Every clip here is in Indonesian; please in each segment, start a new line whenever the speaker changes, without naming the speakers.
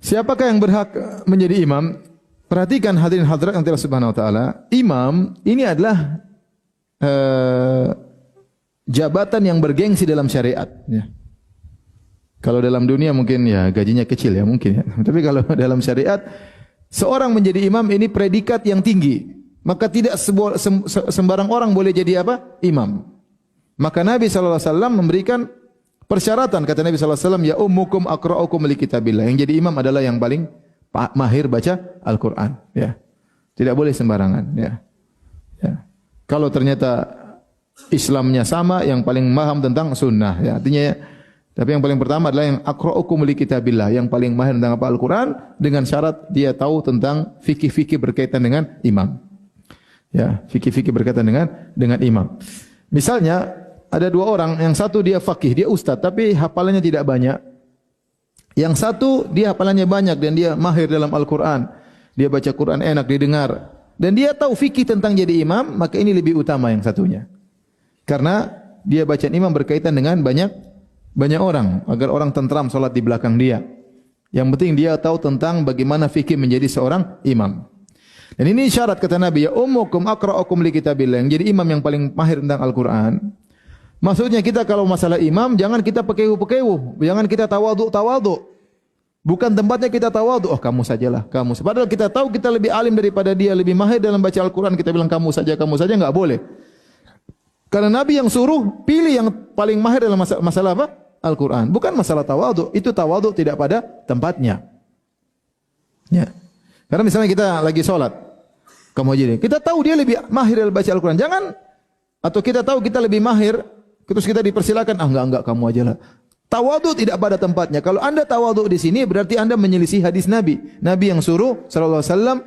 Siapakah yang berhak menjadi imam? Perhatikan hadirin hadirat yang Allah Subhanahu wa taala, imam ini adalah jabatan yang bergengsi dalam syariat ya. Kalau dalam dunia mungkin ya gajinya kecil ya mungkin ya. Tapi kalau dalam syariat seorang menjadi imam ini predikat yang tinggi. Maka tidak sembarang orang boleh jadi apa? Imam. Maka Nabi sallallahu alaihi wasallam memberikan persyaratan, kata Nabi sallallahu alaihi wasallam, ya ummukum aqra'ukum li kitabillah. Yang jadi imam adalah yang paling mahir baca Al-Qur'an, ya. Tidak boleh sembarangan, ya. Ya. Kalau ternyata Islamnya sama, yang paling paham tentang sunnah, ya. Artinya ya, tapi yang paling pertama adalah yang aqra'ukum li kitabillah, yang paling mahir tentang apa Al-Qur'an, dengan syarat dia tahu tentang fikih-fikih berkaitan dengan imam. Ya, fikih-fikih berkaitan dengan imam. Misalnya ada dua orang, yang satu dia faqih, dia ustaz, tapi hafalannya tidak banyak. Yang satu dia hafalannya banyak dan dia mahir dalam Al-Qur'an. Dia baca Quran enak didengar dan dia tahu fikih tentang jadi imam, maka ini lebih utama yang satunya. Karena dia baca imam berkaitan dengan banyak orang, agar orang tentram salat di belakang dia. Yang penting dia tahu tentang bagaimana fikih menjadi seorang imam. Dan ini syarat kata Nabi, ya ummukum aqra'ukum li kitabillah, yang jadi imam yang paling mahir tentang Al-Qur'an. Maksudnya kita kalau masalah imam jangan kita pekewu-pekewu, jangan kita tawadhu. Bukan tempatnya kita tawadhu, oh kamu sajalah, kamu. Padahal kita tahu kita lebih alim daripada dia, lebih mahir dalam baca Al-Qur'an, kita bilang kamu saja, enggak boleh. Karena Nabi yang suruh pilih yang paling mahir dalam masalah apa? Al-Qur'an. Bukan masalah tawadhu, itu tawadhu tidak pada tempatnya. Ya. Karena misalnya kita lagi sholat, kamu aja deh. Kita tahu dia lebih mahir dalam baca Al-Quran. Jangan, atau kita tahu kita lebih mahir, terus kita dipersilakan, enggak, kamu aja lah. Tawadhu tidak pada tempatnya. Kalau anda tawadhu di sini, berarti anda menyelisih hadis Nabi. Nabi yang suruh, sallallahu alaihi wasallam,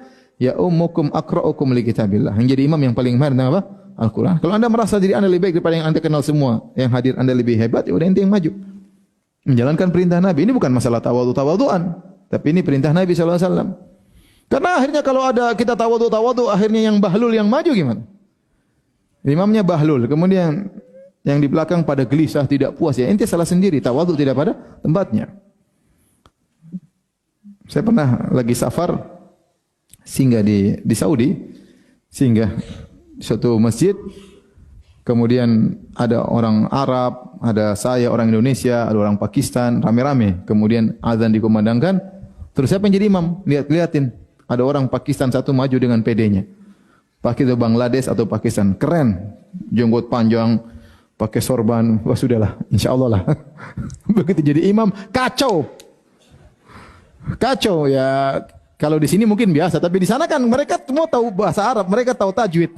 ya ummukum aqra'ukum li kitabillah. Yang jadi imam yang paling mahir tentang apa? Al-Quran. Kalau anda merasa diri anda lebih baik daripada yang anda kenal semua, yang hadir anda lebih hebat, ya udah ente yang maju. Menjalankan perintah Nabi. Ini bukan masalah tawadhu-tawadhuan, tapi ini perintah Nabi sallallahu alaihi wasallam. Karena akhirnya kalau ada kita tawadhu, akhirnya yang bahlul yang maju gimana? Imamnya bahlul, kemudian yang di belakang pada gelisah, tidak puas, ya ente salah sendiri, tawadhu tidak pada tempatnya. Saya pernah lagi safar, singgah di Saudi, singgah di suatu masjid, kemudian ada orang Arab, ada saya orang Indonesia, ada orang Pakistan, rame-rame, kemudian azan dikumandangkan, terus siapa yang jadi imam? Lihatin. Ada orang Pakistan satu maju dengan PD-nya. Pakai Bangladesh atau Pakistan. Keren. Jenggot panjang, pakai sorban. Wah sudahlah, insyaallah lah. Begitu jadi imam, kacau. Kacau ya. Kalau di sini mungkin biasa, tapi di sana kan mereka semua tahu bahasa Arab, mereka tahu tajwid.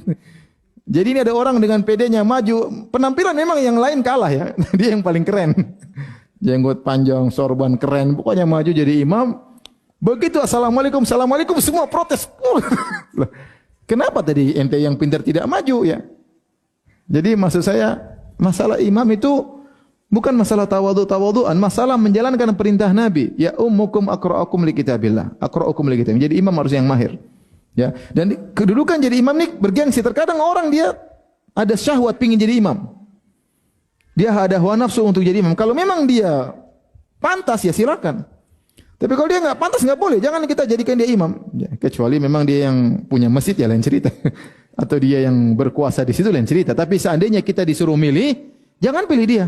Jadi ini ada orang dengan PD-nya maju, penampilan memang yang lain kalah ya. Dia yang paling keren. Jenggot panjang, sorban keren, pokoknya maju jadi imam. Begitu assalamualaikum, assalamualaikum, semua protes. Kenapa tadi ente yang pintar tidak maju ya? Jadi maksud saya, masalah imam itu bukan masalah tawadhu-tawadhuan, masalah menjalankan perintah Nabi. Ya ummukum aqra'ukum li kitabillah. Aqra'ukum li kitabillah. Jadi imam harus yang mahir. Ya, dan kedudukan jadi imam ini bergengsi. Terkadang orang dia ada syahwat pingin jadi imam. Dia ada hawa nafsu untuk jadi imam. Kalau memang dia pantas ya silakan. Tapi kalau dia enggak pantas enggak boleh. Jangan kita jadikan dia imam. Ya, kecuali memang dia yang punya masjid ya lain cerita. Atau dia yang berkuasa di situ lain cerita. Tapi seandainya kita disuruh milih, jangan pilih dia.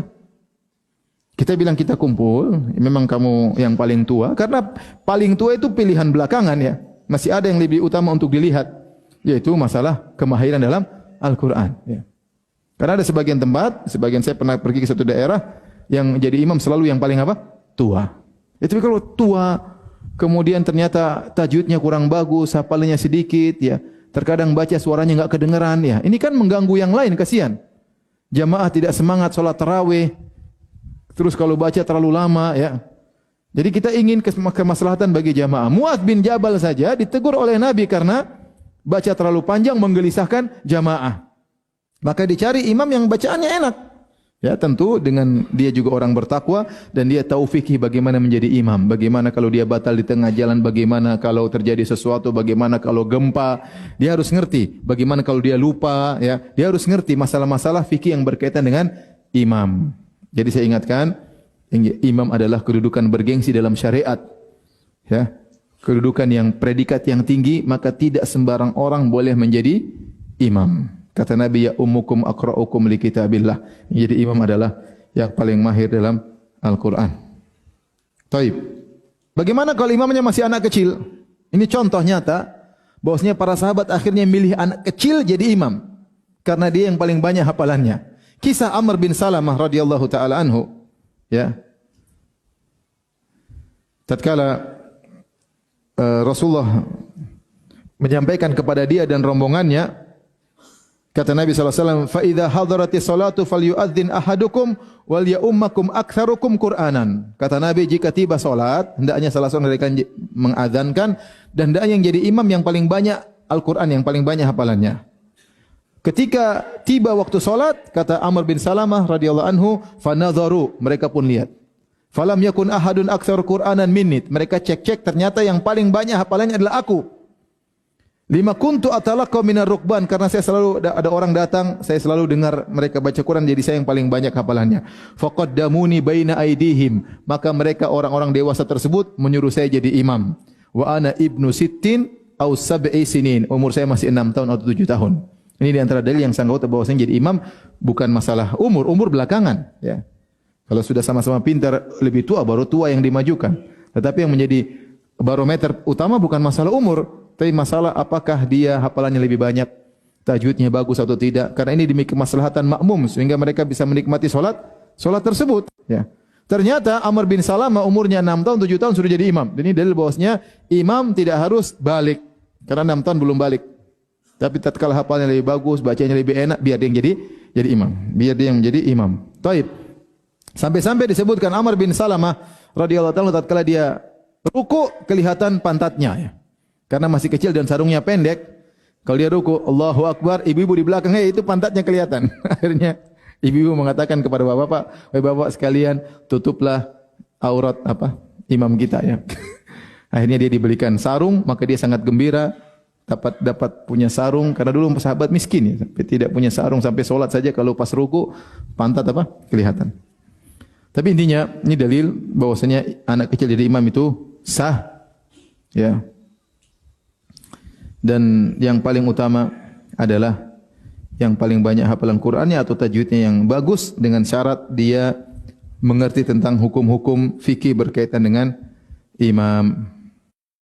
Kita bilang kita kumpul, memang kamu yang paling tua, karena paling tua itu pilihan belakangan ya. Masih ada yang lebih utama untuk dilihat, yaitu masalah kemahiran dalam Al-Quran. Ya. Karena ada sebagian tempat, sebagian saya pernah pergi ke satu daerah, yang jadi imam selalu yang paling apa? Tua. Itu kalau tua, kemudian ternyata tajwidnya kurang bagus, hafalannya sedikit, ya. Terkadang baca suaranya enggak kedengaran, ya. Ini kan mengganggu yang lain, kasihan. Jamaah tidak semangat salat tarawih. Terus kalau baca terlalu lama, ya. Jadi kita ingin kemaslahatan bagi jamaah. Mu'adz bin Jabal saja ditegur oleh Nabi karena baca terlalu panjang menggelisahkan jamaah. Maka dicari imam yang bacaannya enak. Ya, tentu dengan dia juga orang bertakwa dan dia tahu fikih bagaimana menjadi imam, bagaimana kalau dia batal di tengah jalan, bagaimana kalau terjadi sesuatu, bagaimana kalau gempa, dia harus ngerti. Bagaimana kalau dia lupa, ya, dia harus ngerti masalah-masalah fikih yang berkaitan dengan imam. Jadi saya ingatkan, imam adalah kedudukan bergengsi dalam syariat. Ya. Kedudukan yang predikat yang tinggi, maka tidak sembarang orang boleh menjadi imam. Kata Nabi, ya ummukum aqra'ukum li kitabillah. Jadi imam adalah yang paling mahir dalam Al-Quran. Taib. Bagaimana kalau imamnya masih anak kecil? Ini contoh nyata bahwasanya para sahabat akhirnya milih anak kecil jadi imam karena dia yang paling banyak hafalannya. Kisah Amr bin Salamah radhiyallahu taala anhu, ya. Tatkala Rasulullah menyampaikan kepada dia dan rombongannya, kata Nabi SAW, فَإِذَا حَضَرَتِ الصَّلَاةُ فَلْيُؤَذِّنْ أَحَدُكُمْ وَلْيَؤُمَّكُمْ أَكْثَرُكُمْ قُرْآنًا. Kata Nabi, jika tiba salat, hendaknya salah seorang dari kalian mengadzankan dan hendaknya yang jadi imam yang paling banyak Al-Quran, yang paling banyak hafalannya. Ketika tiba waktu salat, kata Amr bin Salamah radhiyallahu anhu, فَنَظَرُوا, mereka pun lihat. Falam yakun ahadun aktsar Qur'anan minni. Mereka cek-cek, ternyata yang paling banyak hafalannya adalah aku. Lima kuntu atalaqqa minar rukban, karena saya selalu ada orang datang, saya selalu dengar mereka baca Quran, jadi saya yang paling banyak hafalannya. Faqaddamuni baina aidihim, maka mereka orang-orang dewasa tersebut menyuruh saya jadi imam. Wa ana ibnu sittin aw sab'i sinin. Umur saya masih 6 tahun atau 7 tahun. Ini di antara dalil yang sanggup bahwasanya jadi imam bukan masalah umur, umur belakangan, ya. Kalau sudah sama-sama pintar, lebih tua, baru tua yang dimajukan. Tetapi yang menjadi barometer utama bukan masalah umur, tapi masalah apakah dia hafalannya lebih banyak, tajwidnya bagus atau tidak. Karena ini demi kemaslahatan makmum, sehingga mereka bisa menikmati solat tersebut. Ya. Ternyata Amr bin Salamah umurnya 6 tahun, 7 tahun sudah jadi imam. Dan ini dalil bahwasanya imam tidak harus balik, karena 6 tahun belum balik. Tapi tatkala hafalnya lebih bagus, bacanya lebih enak, biar dia yang jadi imam. Biar dia yang menjadi imam. Taib. Sampai-sampai disebutkan Amr bin Salamah radhiyallahu ta'ala tatkala dia ruku kelihatan pantatnya, ya. Karena masih kecil dan sarungnya pendek. Kalau dia ruku, Allahu Akbar, ibu-ibu di belakang, itu pantatnya kelihatan. Akhirnya ibu-ibu mengatakan kepada bapak-bapak, "Wahai bapak sekalian, tutuplah aurat imam kita, ya." Akhirnya dia dibelikan sarung, maka dia sangat gembira dapat punya sarung, karena dulu sahabat miskin, ya, sampai tidak punya sarung, sampai sholat saja kalau pas ruku pantat kelihatan. Tapi intinya ini dalil bahwasanya anak kecil jadi imam itu sah, ya. Dan yang paling utama adalah yang paling banyak hafalan Qur'annya atau tajwidnya yang bagus, dengan syarat dia mengerti tentang hukum-hukum fikih berkaitan dengan imam.